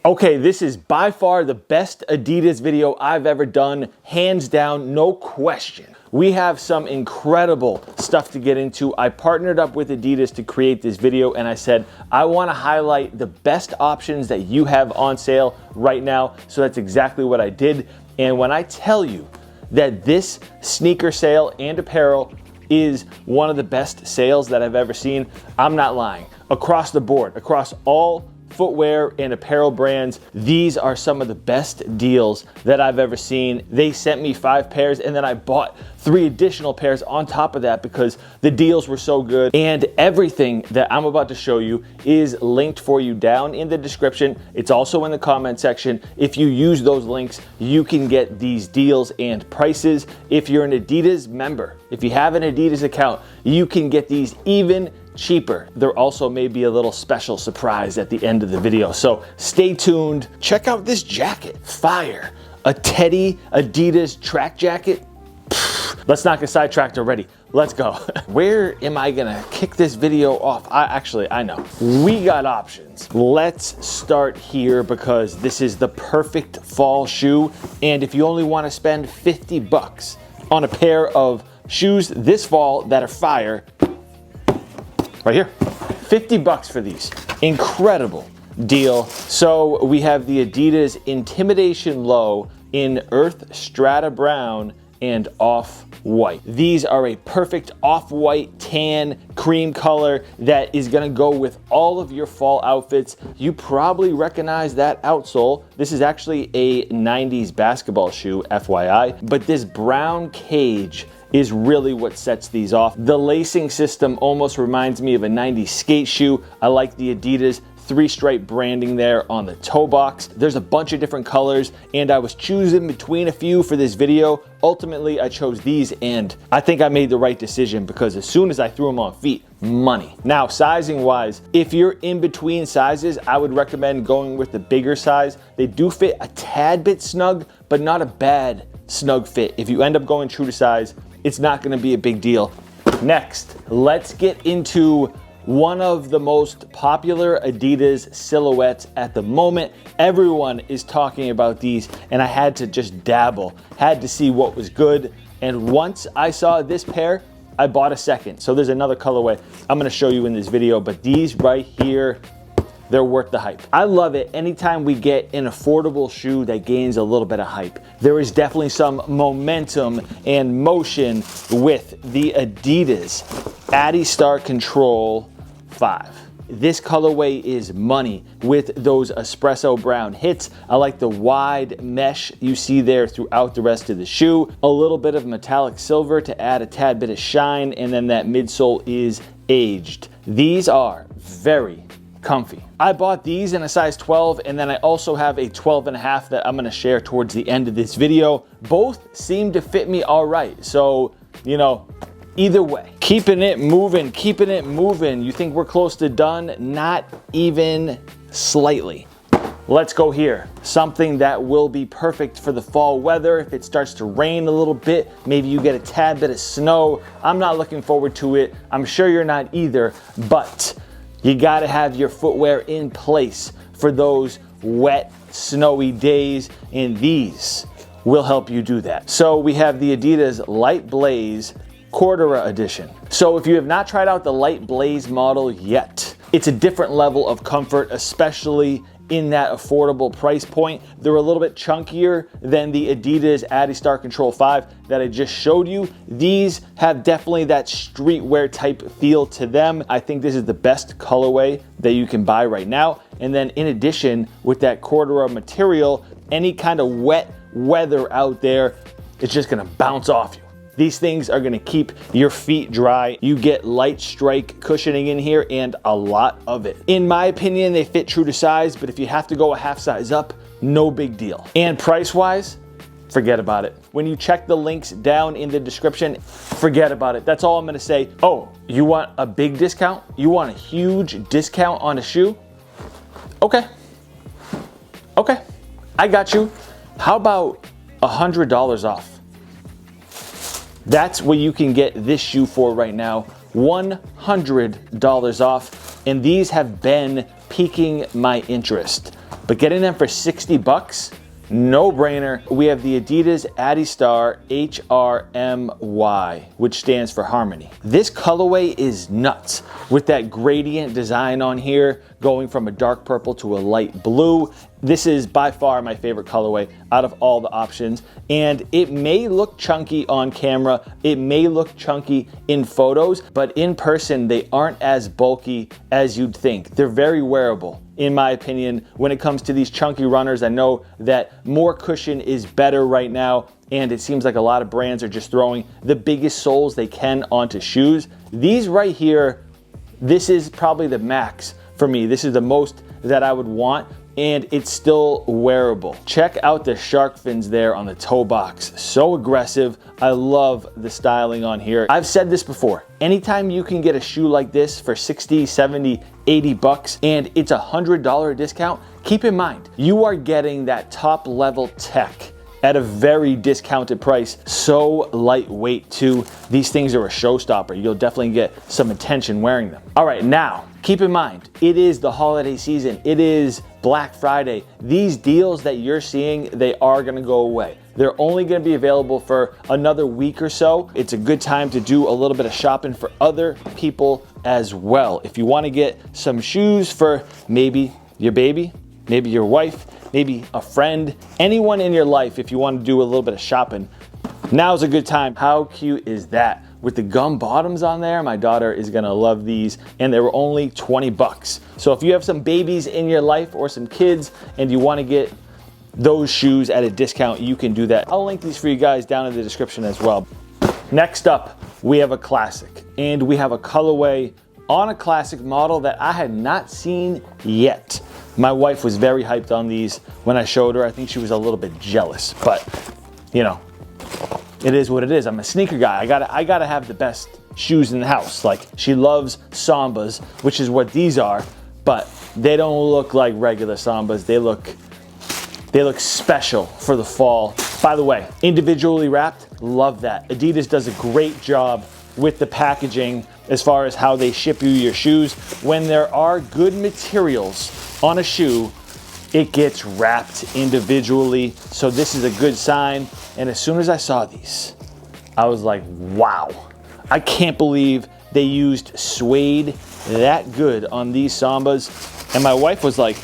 Okay, this is by far the best Adidas video I've ever done, hands down, no question. We have some incredible stuff to get into. I partnered up with Adidas to create this video and I said, I wanna highlight the best options that you have on sale right now. So that's exactly what I did. And when I tell you that this sneaker sale and apparel is one of the best sales that I've ever seen, I'm not lying. Across the board, across all footwear and apparel brands, these are some of the best deals that I've ever seen. They sent me 5 pairs and then I bought 3 additional pairs on top of that because the deals were so good. And everything that I'm about to show you is linked for you down in the description. It's also in the comment section. If you use those links, you can get these deals and prices. If you're an Adidas member, if you have an Adidas account, you can get these even cheaper. There also may be a little special surprise at the end of the video, so stay tuned. Check out this jacket, fire. A Teddy Adidas track jacket. Let's not get sidetracked already. Let's go. Where am I gonna kick this video off? I know. We got options. Let's start here because this is the perfect fall shoe, and if you only wanna spend 50 bucks on a pair of shoes this fall that are fire, right here, 50 bucks for these. Incredible deal. So we have the Adidas Intimidation Low in Earth Strata Brown and Off-White. These are a perfect off-white tan cream color that is gonna go with all of your fall outfits. You probably recognize that outsole. This is actually a 90s basketball shoe, FYI, but this brown cage is really what sets these off. The lacing system almost reminds me of a 90s skate shoe. I like the Adidas 3-stripe branding there on the toe box. There's a bunch of different colors and I was choosing between a few for this video. Ultimately, I chose these and I think I made the right decision because as soon as I threw them on feet, money. Now, sizing wise, if you're in between sizes, I would recommend going with the bigger size. They do fit a tad bit snug, but not a bad snug fit. If you end up going true to size, it's not gonna be a big deal. Next, let's get into one of the most popular Adidas silhouettes at the moment. Everyone is talking about these and I had to just dabble, had to see what was good. And once I saw this pair, I bought a second. So there's another colorway I'm gonna show you in this video, but these right here, they're worth the hype. I love it anytime we get an affordable shoe that gains a little bit of hype. There is definitely some momentum and motion with the Adidas Adistar Control 5. This colorway is money with those espresso brown hits. I like the wide mesh you see there throughout the rest of the shoe. A little bit of metallic silver to add a tad bit of shine, and then that midsole is aged. These are very comfy. I bought these in a size 12 and then I also have a 12.5 that I'm gonna share towards the end of this video. Both seem to fit me all right. So, you know, either way, keeping it moving, keeping it moving. You think we're close to done? Not even slightly. Let's go here. Something that will be perfect for the fall weather. If it starts to rain a little bit, maybe you get a tad bit of snow. I'm not looking forward to it. I'm sure you're not either, but you gotta have your footwear in place for those wet, snowy days, and these will help you do that. So we have the Adidas Light Blaze Cordura edition. So if you have not tried out the Light Blaze model yet, it's a different level of comfort, especially in that affordable price point. They're a little bit chunkier than the Adidas Adistar Control 5 that I just showed you. These have definitely that streetwear type feel to them. I think this is the best colorway that you can buy right now. And then in addition, with that Cordura material, any kind of wet weather out there, it's just gonna bounce off you. These things are gonna keep your feet dry. You get light strike cushioning in here and a lot of it. In my opinion, they fit true to size, but if you have to go a half size up, no big deal. And price-wise, forget about it. When you check the links down in the description, forget about it. That's all I'm gonna say. Oh, you want a big discount? You want a huge discount on a shoe? Okay, I got you. How about $100 off? That's what you can get this shoe for right now, $100 off. And these have been piquing my interest. but getting them for 60 bucks, no brainer. We have the Adidas Adistar HRMY, which stands for Harmony. This colorway is nuts with that gradient design on here, going from a dark purple to a light blue. This is by far my favorite colorway out of all the options, and it may look chunky on camera, it may look chunky in photos, but in person they aren't as bulky as you'd think. They're very wearable, in my opinion. When it comes to these chunky runners, I know that more cushion is better right now, and it seems like a lot of brands are just throwing the biggest soles they can onto shoes. These right here, this is probably the max for me. This is the most that I would want, and it's still wearable. Check out the shark fins there on the toe box. So aggressive. I love the styling on here. I've said this before. Anytime you can get a shoe like this for 60, 70, 80 bucks and it's $100 discount, keep in mind, you are getting that top level tech at a very discounted price. So lightweight too. These things are a showstopper. You'll definitely get some attention wearing them. All right, now keep in mind, it is the holiday season. It is Black Friday. These deals that you're seeing, they are gonna go away. They're only gonna be available for another week or so. It's a good time to do a little bit of shopping for other people as well. If you wanna get some shoes for maybe your baby, maybe your wife, maybe a friend, anyone in your life, if you want to do a little bit of shopping, now's a good time. How cute is that? With the gum bottoms on there, my daughter is gonna love these, and they were only 20 bucks. So if you have some babies in your life or some kids and you want to get those shoes at a discount, you can do that. I'll link these for you guys down in the description as well. Next up, we have a classic, and we have a colorway on a classic model that I had not seen yet. My wife was very hyped on these when I showed her. I think she was a little bit jealous, but you know, it is what it is. I'm a sneaker guy. I gotta have the best shoes in the house. Like, she loves Sambas, which is what these are, but they don't look like regular Sambas. They look special for the fall. By the way, individually wrapped, love that. Adidas does a great job with the packaging as far as how they ship you your shoes. When there are good materials on a shoe, it gets wrapped individually. So this is a good sign. And as soon as I saw these, I was like, wow, I can't believe they used suede that good on these Sambas. And my wife was like,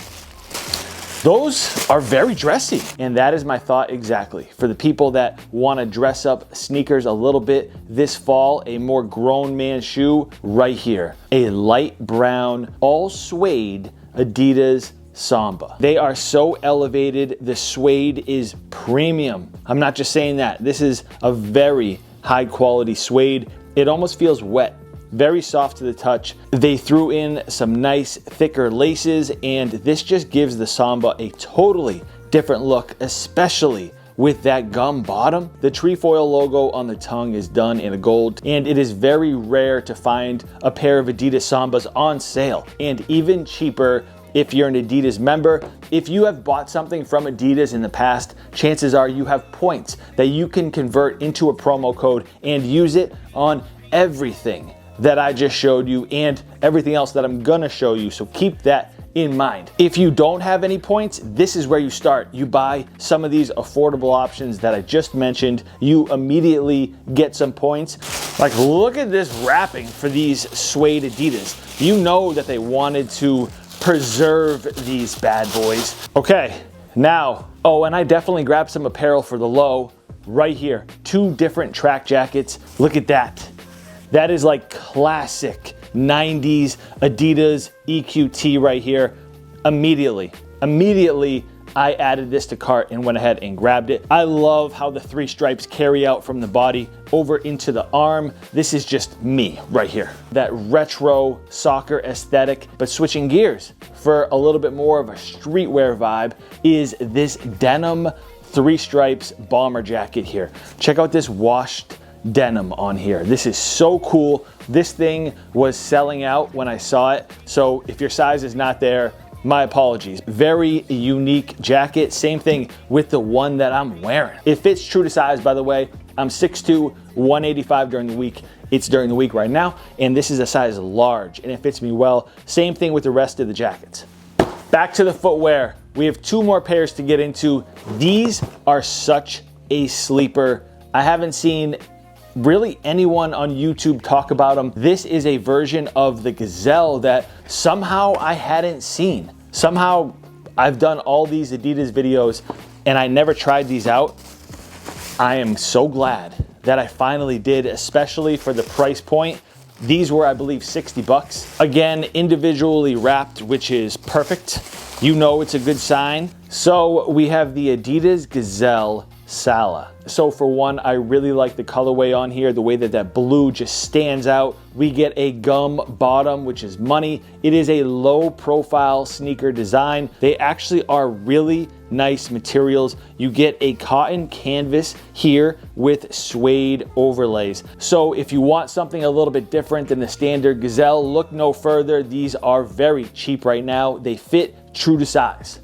those are very dressy. And that is my thought exactly. For the people that want to dress up sneakers a little bit this fall, a more grown man shoe right here. A light brown, all suede Adidas Samba. They are so elevated. The suede is premium. I'm not just saying that. This is a very high quality suede. It almost feels wet. Very soft to the touch. They threw in some nice thicker laces, and this just gives the Samba a totally different look, especially with that gum bottom. The trefoil logo on the tongue is done in a gold, and it is very rare to find a pair of Adidas Sambas on sale, and even cheaper if you're an Adidas member. If you have bought something from Adidas in the past, chances are you have points that you can convert into a promo code and use it on everything that I just showed you and everything else that I'm gonna show you. So keep that in mind. If you don't have any points, this is where you start. You buy some of these affordable options that I just mentioned. You immediately get some points. Like, look at this wrapping for these suede Adidas. You know that they wanted to preserve these bad boys. Okay, now, oh, and I definitely grabbed some apparel for the low right here. 2 different track jackets. Look at that. That is like classic 90s Adidas EQT right here. Immediately, I added this to cart and went ahead and grabbed it. I love how the 3 stripes carry out from the body over into the arm. This is just me right here. That retro soccer aesthetic, but switching gears for a little bit more of a streetwear vibe is this denim 3 stripes bomber jacket here. Check out this washed denim on here. This is so cool. This thing was selling out when I saw it. So if your size is not there, my apologies. Very unique jacket. Same thing with the one that I'm wearing. It fits true to size, by the way. I'm 6'2", 185 during the week. It's during the week right now, and this is a size large, and it fits me well. Same thing with the rest of the jackets. Back to the footwear. We have 2 more pairs to get into. These are such a sleeper. I haven't seen really anyone on YouTube talk about them. This is a version of the Gazelle that somehow I hadn't seen. Somehow I've done all these Adidas videos and I never tried these out. I am so glad that I finally did, especially for the price point. These were, I believe, 60 bucks. Again, individually wrapped, which is perfect. You know it's a good sign. So we have the Adidas Gazelle Sala. So for one, I really like the colorway on here, the way that that blue just stands out. We get a gum bottom, which is money. It is a low profile sneaker design. They actually are really nice materials. You get a cotton canvas here with suede overlays. So if you want something a little bit different than the standard Gazelle, look no further. These are very cheap right now. They fit true to size.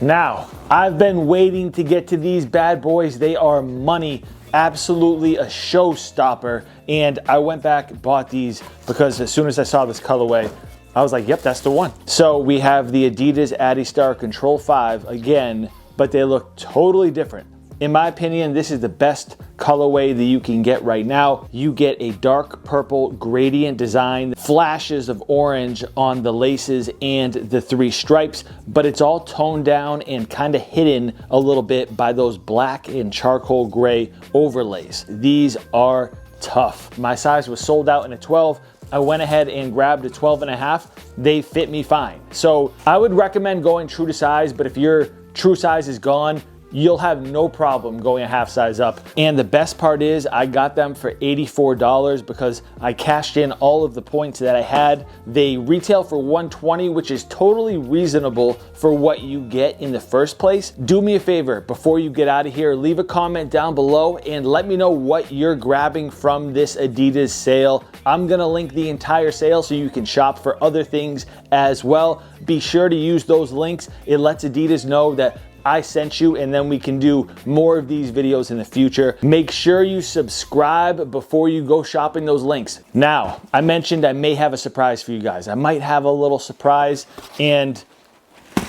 Now, I've been waiting to get to these bad boys. They are money, absolutely a showstopper. And I went back, bought these because as soon as I saw this colorway, I was like, yep, that's the one. So we have the Adidas Adistar Control 5 again, but they look totally different. In my opinion, this is the best colorway that you can get right now. You get a dark purple gradient design, flashes of orange on the laces and the 3 stripes, but it's all toned down and kind of hidden a little bit by those black and charcoal gray overlays. These are tough. My size was sold out in a 12. I went ahead and grabbed a 12.5. They fit me fine. So I would recommend going true to size, but if your true size is gone, you'll have no problem going a half size up. And the best part is I got them for $84 because I cashed in all of the points that I had. They retail for $120, which is totally reasonable for what you get in the first place. Do me a favor, before you get out of here, leave a comment down below and let me know what you're grabbing from this Adidas sale. I'm gonna link the entire sale so you can shop for other things as well. Be sure to use those links. It lets Adidas know that I sent you, and then we can do more of these videos in the future. Make sure you subscribe before you go shopping those links. Now, I mentioned I may have a surprise for you guys. I might have a little surprise, and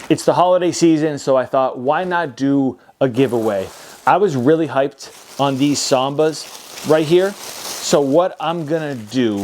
it's the holiday season, so I thought, why not do a giveaway? I was really hyped on these Sambas right here. So what I'm gonna do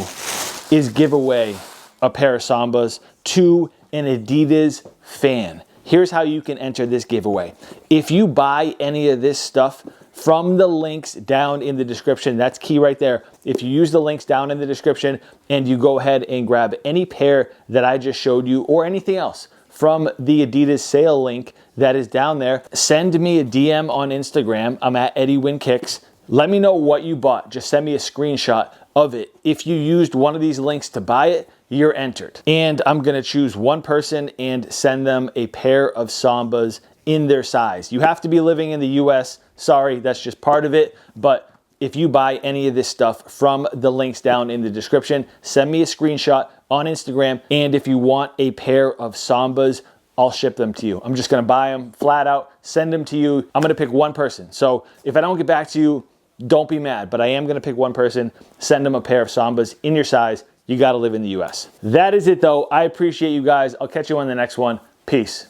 is give away a pair of Sambas to an Adidas fan. Here's how you can enter this giveaway. If you buy any of this stuff from the links down in the description, that's key right there. If you use the links down in the description and you go ahead and grab any pair that I just showed you or anything else from the Adidas sale link that is down there, send me a DM on Instagram. I'm at EddieWinKicks. Let me know what you bought. Just send me a screenshot of it. If you used one of these links to buy it, you're entered. And I'm gonna choose one person and send them a pair of Sambas in their size. You have to be living in the US. Sorry, that's just part of it. But if you buy any of this stuff from the links down in the description, send me a screenshot on Instagram. And if you want a pair of Sambas, I'll ship them to you. I'm just gonna buy them flat out, send them to you. I'm gonna pick one person. So if I don't get back to you, don't be mad, but I am gonna pick one person, send them a pair of Sambas in your size. You gotta live in the US. That is it though. I appreciate you guys. I'll catch you on the next one. Peace.